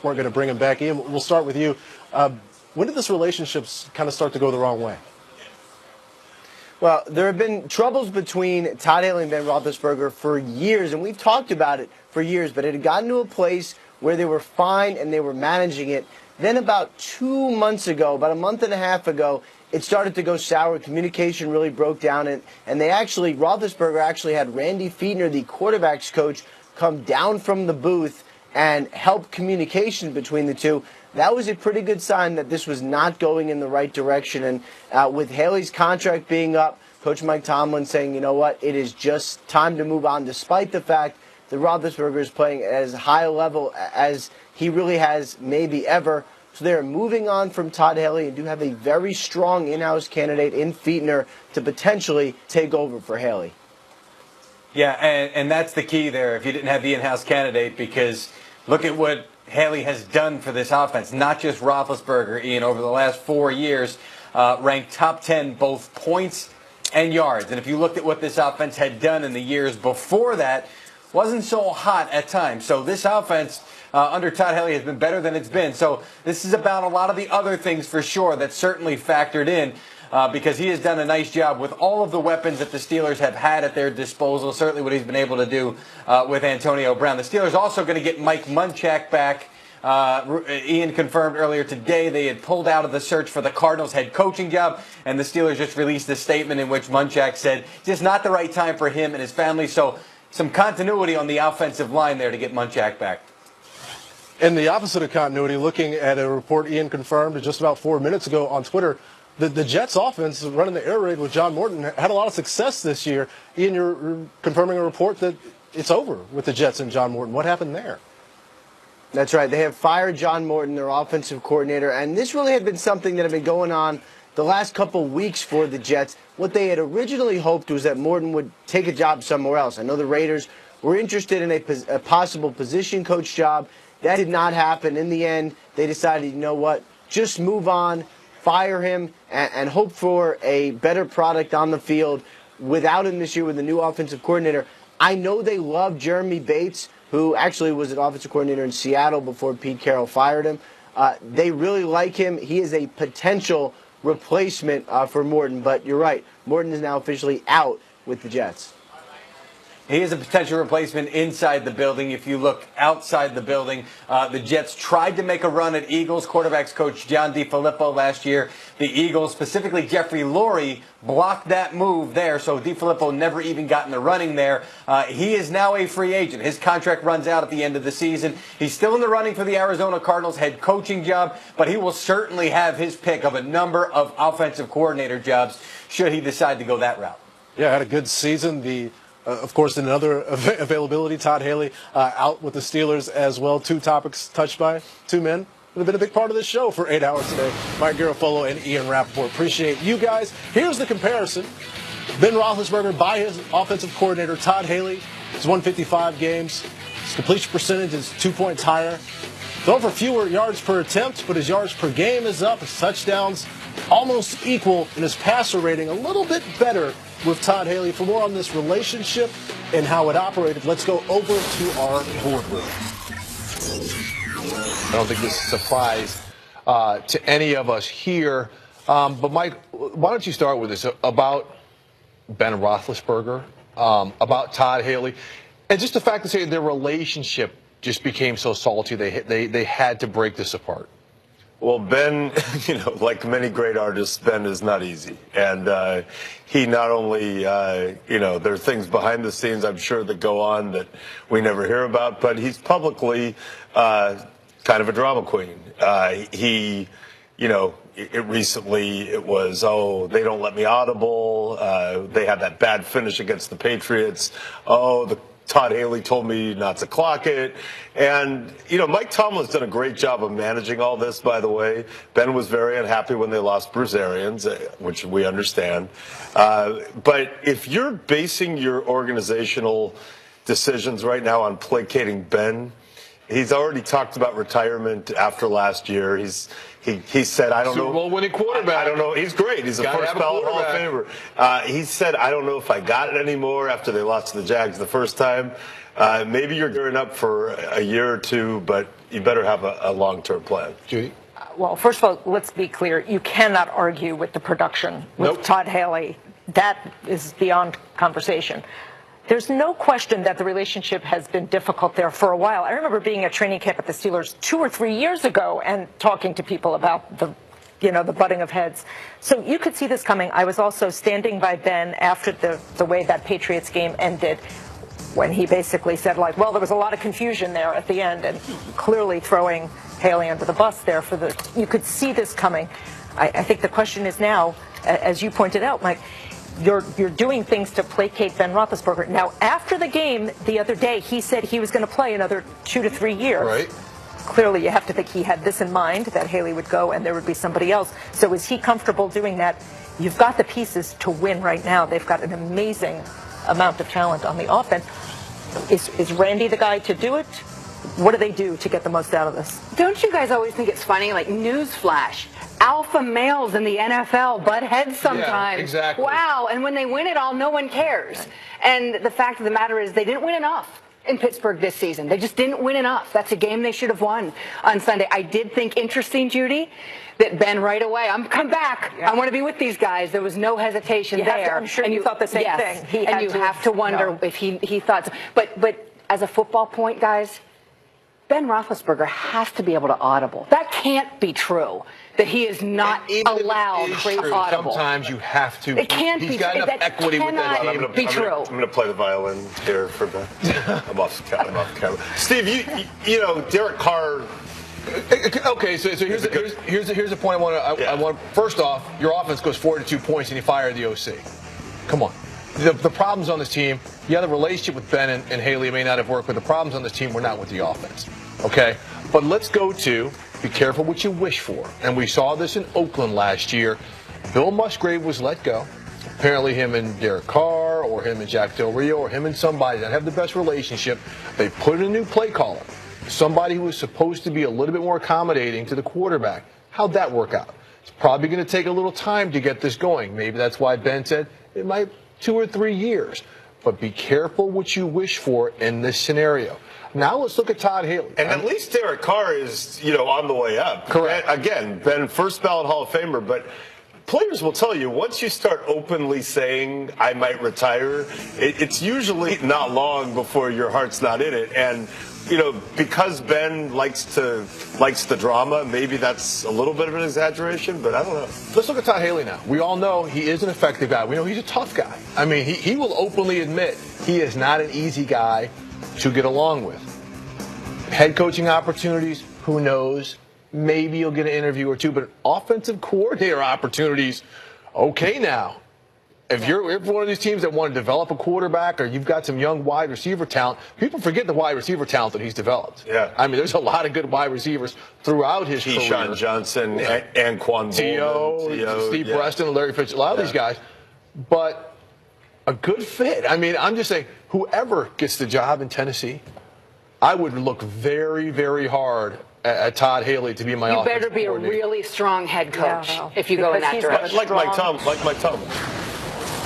weren't going to bring him back. Ian, we'll start with you. When did this relationship kind of start to go the wrong way? Well, there have been troubles between Todd Haley and Ben Roethlisberger for years, and we've talked about it for years, but it had gotten to a place where they were fine and they were managing it. Then about 2 months ago, about a month and a half ago, it started to go sour. Communication really broke down, and Roethlisberger actually had Randy Fiedner, the quarterback's coach, come down from the booth and help communication between the two. That was a pretty good sign that this was not going in the right direction. And with Haley's contract being up, Coach Mike Tomlin saying, you know what, it is just time to move on, despite the fact that Roethlisberger is playing at as high a level as he really has maybe ever. So they're moving on from Todd Haley and do have a very strong in-house candidate in Fiedner to potentially take over for Haley. Yeah, and that's the key there if you didn't have the in-house candidate, because look at what Haley has done for this offense, not just Roethlisberger, Ian, over the last 4 years, ranked top 10 both points and yards. And if you looked at what this offense had done in the years before that, wasn't so hot at times. So this offense under Todd Haley has been better than it's been. So this is about a lot of the other things for sure that certainly factored in. Because he has done a nice job with all of the weapons that the Steelers have had at their disposal, certainly what he's been able to do with Antonio Brown. The Steelers also going to get Mike Munchak back. Ian confirmed earlier today they had pulled out of the search for the Cardinals head coaching job, and the Steelers just released a statement in which Munchak said just not the right time for him and his family. So some continuity on the offensive line there to get Munchak back. And the opposite of continuity, looking at a report Ian confirmed just about 4 minutes ago on Twitter, the Jets offense running the air raid with John Morton had a lot of success this year. Ian, you're confirming a report that it's over with the Jets and John Morton. What happened there? That's right. They have fired John Morton, their offensive coordinator, and this really had been something that had been going on the last couple weeks for the Jets. What they had originally hoped was that Morton would take a job somewhere else. I know the Raiders were interested in a possible position coach job. That did not happen. In the end, they decided, you know what, just move on, fire him, and hope for a better product on the field without him this year with the new offensive coordinator. I know they love Jeremy Bates, who actually was an offensive coordinator in Seattle before Pete Carroll fired him. They really like him. He is a potential replacement for Morton, but you're right. Morton is now officially out with the Jets. He is a potential replacement inside the building. If you look outside the building, the Jets tried to make a run at Eagles quarterbacks coach John DeFilippo last year. The Eagles, specifically Jeffrey Lurie, blocked that move there, so DeFilippo never even got in the running there. He is now a free agent. His contract runs out at the end of the season. He's still in the running for the Arizona Cardinals head coaching job, but he will certainly have his pick of a number of offensive coordinator jobs should he decide to go that route. Yeah, had a good season. Of course, in another availability, Todd Haley out with the Steelers as well. Two topics touched by two men that have been a big part of this show for 8 hours today. Mike Garofolo and Ian Rappaport. Appreciate you guys. Here's the comparison. Ben Roethlisberger by his offensive coordinator, Todd Haley. He's won 55 games. His completion percentage is 2 points higher. Though for fewer yards per attempt, but his yards per game is up. His touchdowns almost equal, and his passer rating a little bit better with Todd Haley. For more on this relationship and how it operated, let's go over to our boardroom. I don't think this is a surprise to any of us here. But, Mike, why don't you start with this about Ben Roethlisberger, about Todd Haley, and just the fact that their relationship just became so salty they had to break this apart. Well, Ben, like many great artists, Ben is not easy. And he not only, there are things behind the scenes, I'm sure, that go on that we never hear about, but he's publicly kind of a drama queen. Recently it was, they don't let me audible. They had that bad finish against the Patriots. Todd Haley told me not to clock it. And, Mike Tomlin's done a great job of managing all this, by the way. Ben was very unhappy when they lost Bruce Arians, which we understand. But if you're basing your organizational decisions right now on placating Ben, He's already talked about retirement after last year. He said, I don't know. Super Bowl winning quarterback. I don't know. He's great. He's a first ballot Hall of Famer. He said, I don't know if I got it anymore after they lost to the Jags the first time. Maybe you're gearing up for a year or two, but you better have a long-term plan. Judy? Well, first of all, let's be clear. You cannot argue with the production with Todd Haley. That is beyond conversation. There's no question that the relationship has been difficult there for a while. I remember being at training camp at the Steelers 2 or 3 years ago and talking to people about the butting of heads. So you could see this coming. I was also standing by Ben after the way that Patriots game ended, when he basically said, like, well, there was a lot of confusion there at the end, and clearly throwing Haley under the bus there you could see this coming. I think the question is now, as you pointed out, Mike, you're doing things to placate Ben Roethlisberger. Now, after the game the other day, he said he was going to play another 2 to 3 years. Right. Clearly, you have to think he had this in mind, that Haley would go and there would be somebody else. So is he comfortable doing that? You've got the pieces to win right now. They've got an amazing amount of talent on the offense. Is Randy the guy to do it? What do they do to get the most out of this? Don't you guys always think it's funny? Like, newsflash. Alpha males in the NFL butt heads sometimes. Yeah, exactly. Wow. And when they win it all, no one cares. And the fact of the matter is they didn't win enough in Pittsburgh this season. They just didn't win enough. That's a game they should have won on Sunday. I did think interesting, Judy, that Ben right away, I'm come back. Yeah. I want to be with these guys. There was no hesitation there. I'm sure you thought the same thing. And you have to wonder if he thought so. But as a football point, guys, Ben Roethlisberger has to be able to audible. That can't be true, that he is not allowed to audible. Sometimes you have to. It can't He's be got true. enough equity with that team. Be true. I'm going to play the violin here for Ben. I'm off camera. Steve, you know, Derek Carr. Okay, so here's the point I want. First off, your offense goes 42 points and you fire the OC. Come on. The problems on this team, the relationship with Ben and Haley may not have worked, but the problems on this team were not with the offense. Okay? But let's go to be careful what you wish for. And we saw this in Oakland last year. Bill Musgrave was let go. Apparently him and Derek Carr or him and Jack Del Rio or him and somebody that have the best relationship, they put in a new play caller. Somebody who was supposed to be a little bit more accommodating to the quarterback. How'd that work out? It's probably going to take a little time to get this going. Maybe that's why Ben said it might 2 or 3 years. But be careful what you wish for in this scenario. Now let's look at Todd Haley. And at least Derek Carr is, on the way up. Correct. Again, Ben, first ballot Hall of Famer, but players will tell you, once you start openly saying, I might retire, it's usually not long before your heart's not in it. And, because Ben likes the drama, maybe that's a little bit of an exaggeration, but I don't know. Let's look at Todd Haley now. We all know he is an effective guy. We know he's a tough guy. I mean, he will openly admit he is not an easy guy to get along with. Head coaching opportunities, who knows? Maybe you'll get an interview or two, but offensive coordinator opportunities, okay now. If you're one of these teams that want to develop a quarterback or you've got some young wide receiver talent, people forget the wide receiver talent that he's developed. Yeah. I mean, there's a lot of good wide receivers throughout his career. Keyshawn Johnson, Anquan T.O., Steve Preston, Larry Fitz, a lot of these guys. But a good fit. I mean, I'm just saying, whoever gets the job in Tennessee, I would look very, very hard at Todd Haley to be my offensive coordinator. You better be a really strong head coach if you go in that direction. Like Mike Tomlin.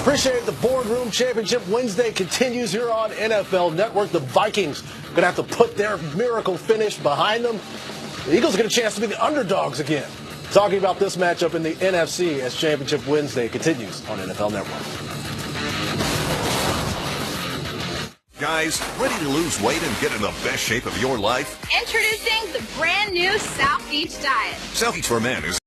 Appreciate the Boardroom Championship Wednesday continues here on NFL Network. The Vikings going to have to put their miracle finish behind them. The Eagles get a chance to be the underdogs again. Talking about this matchup in the NFC as Championship Wednesday continues on NFL Network. Guys, ready to lose weight and get in the best shape of your life? Introducing the brand new South Beach Diet. South Beach for Men is